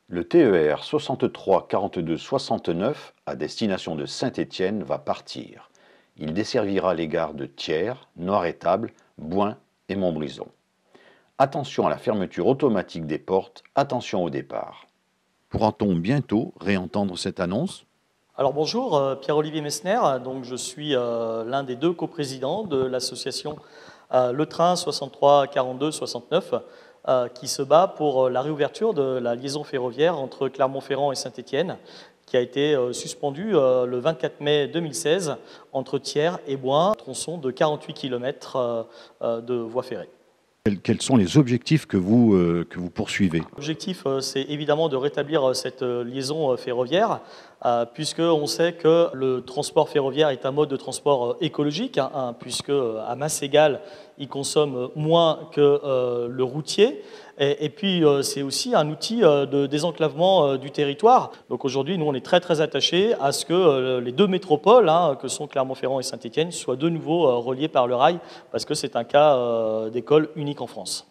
Le TER 63 42 69 à destination de Saint-Étienne va partir. Il desservira les gares de Thiers, Noiretable, Bouin et Montbrison. Attention à la fermeture automatique des portes, attention au départ. Pourra-t-on bientôt réentendre cette annonce ? Alors bonjour, Pierre-Olivier Messner, donc je suis l'un des deux coprésidents de l'association Le Train 63 42 69 qui se bat pour la réouverture de la liaison ferroviaire entre Clermont-Ferrand et Saint-Étienne, qui a été suspendue le 24 mai 2016 entre Thiers et Bouin, tronçon de 48 km de voie ferrée. Quels sont les objectifs que vous poursuivez ? L'objectif, c'est évidemment de rétablir cette liaison ferroviaire, puisqu'on sait que le transport ferroviaire est un mode de transport écologique, puisque à masse égale, il consomme moins que le routier. Et puis, c'est aussi un outil de désenclavement du territoire. Donc aujourd'hui, nous, on est très attachés à ce que les deux métropoles, que sont Clermont-Ferrand et Saint-Étienne, soient de nouveau reliées par le rail, parce que c'est un cas d'école unique en France.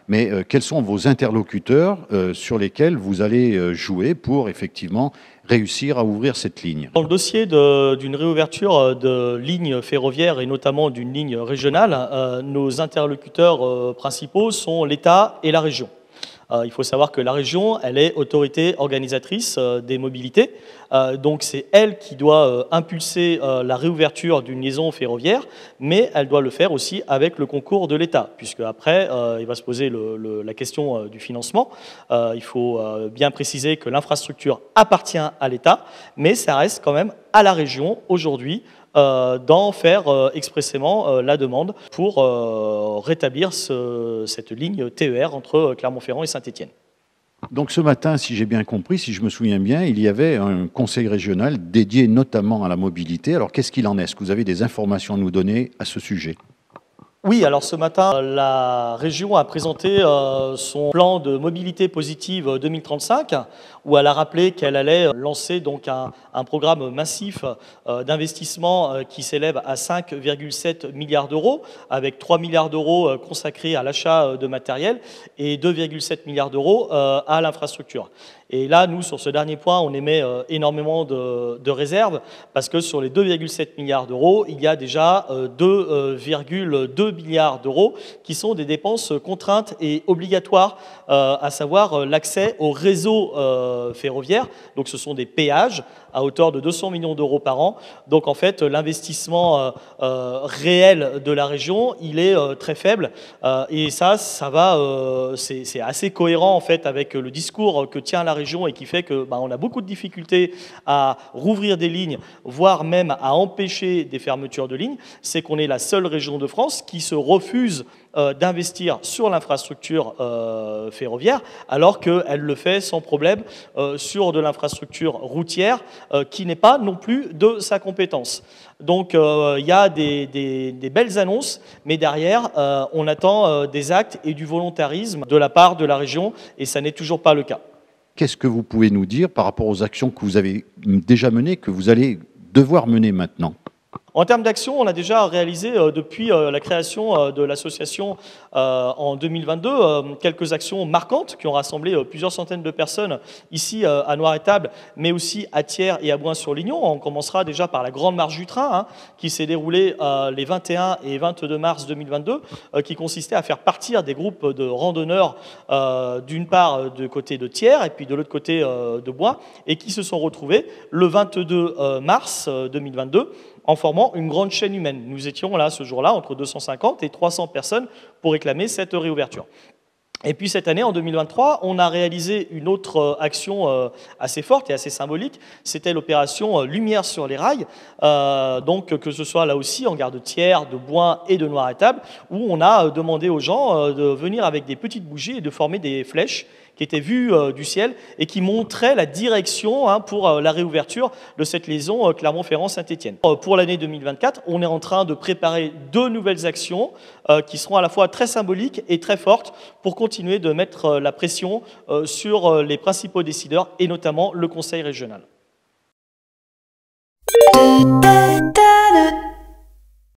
Mais quels sont vos interlocuteurs sur lesquels vous allez jouer pour effectivement réussir à ouvrir cette ligne ? Dans le dossier d'une réouverture de lignes ferroviaires et notamment d'une ligne régionale, nos interlocuteurs principaux sont l'État et la région. Il faut savoir que la région, elle est autorité organisatrice des mobilités, donc c'est elle qui doit impulser la réouverture d'une liaison ferroviaire, mais elle doit le faire aussi avec le concours de l'État, puisque après il va se poser la question du financement. Il faut bien préciser que l'infrastructure appartient à l'État, mais ça reste quand même à la région aujourd'hui d'en faire expressément la demande pour rétablir cette ligne TER entre Clermont-Ferrand et Saint-Étienne. Donc ce matin, si j'ai bien compris, si je me souviens bien, il y avait un conseil régional dédié notamment à la mobilité. Alors qu'est-ce qu'il en est ? Est-ce que vous avez des informations à nous donner à ce sujet ? Oui, alors ce matin, la région a présenté son plan de mobilité positive 2035, où elle a rappelé qu'elle allait lancer donc un programme massif d'investissement qui s'élève à 5,7 milliards d'euros, avec 3 milliards d'euros consacrés à l'achat de matériel et 2,7 milliards d'euros à l'infrastructure. Et là, nous, sur ce dernier point, on émet énormément de réserves, parce que sur les 2,7 milliards d'euros, il y a déjà 2,2 milliards d'euros qui sont des dépenses contraintes et obligatoires, à savoir l'accès au réseau ferroviaire. Donc ce sont des péages à hauteur de 200 millions d'euros par an. Donc en fait, l'investissement réel de la région, il est très faible. Et ça va, c'est assez cohérent en fait avec le discours que tient la région et qui fait que on a beaucoup de difficultés à rouvrir des lignes, voire même à empêcher des fermetures de lignes. C'est qu'on est la seule région de France qui se refuse d'investir sur l'infrastructure ferroviaire, alors qu'elle le fait sans problème sur de l'infrastructure routière qui n'est pas non plus de sa compétence. Donc il y a des belles annonces, mais derrière on attend des actes et du volontarisme de la part de la région, et ça n'est toujours pas le cas. Qu'est-ce que vous pouvez nous dire par rapport aux actions que vous avez déjà menées, que vous allez devoir mener maintenant ? En termes d'action, on a déjà réalisé depuis la création de l'association en 2022 quelques actions marquantes qui ont rassemblé plusieurs centaines de personnes ici à Noiretable, mais aussi à Thiers et à Bouin-sur-Lignon. On commencera déjà par la Grande Marche du Train qui s'est déroulée les 21 et 22 mars 2022, qui consistait à faire partir des groupes de randonneurs d'une part du côté de Thiers et puis de l'autre côté de Bouin, et qui se sont retrouvés le 22 mars 2022 en formant une grande chaîne humaine. Nous étions là, ce jour-là, entre 250 et 300 personnes pour réclamer cette réouverture. Et puis cette année, en 2023, on a réalisé une autre action assez forte et assez symbolique. C'était l'opération Lumière sur les rails, donc que ce soit là aussi en gare de Thiers, de Bouin et de Noiretable, où on a demandé aux gens de venir avec des petites bougies et de former des flèches qui étaient vues du ciel et qui montraient la direction pour la réouverture de cette liaison Clermont-Ferrand-Saint-Étienne. Pour l'année 2024, on est en train de préparer 2 nouvelles actions qui seront à la fois très symboliques et très fortes pour continuer de mettre la pression sur les principaux décideurs et notamment le Conseil régional.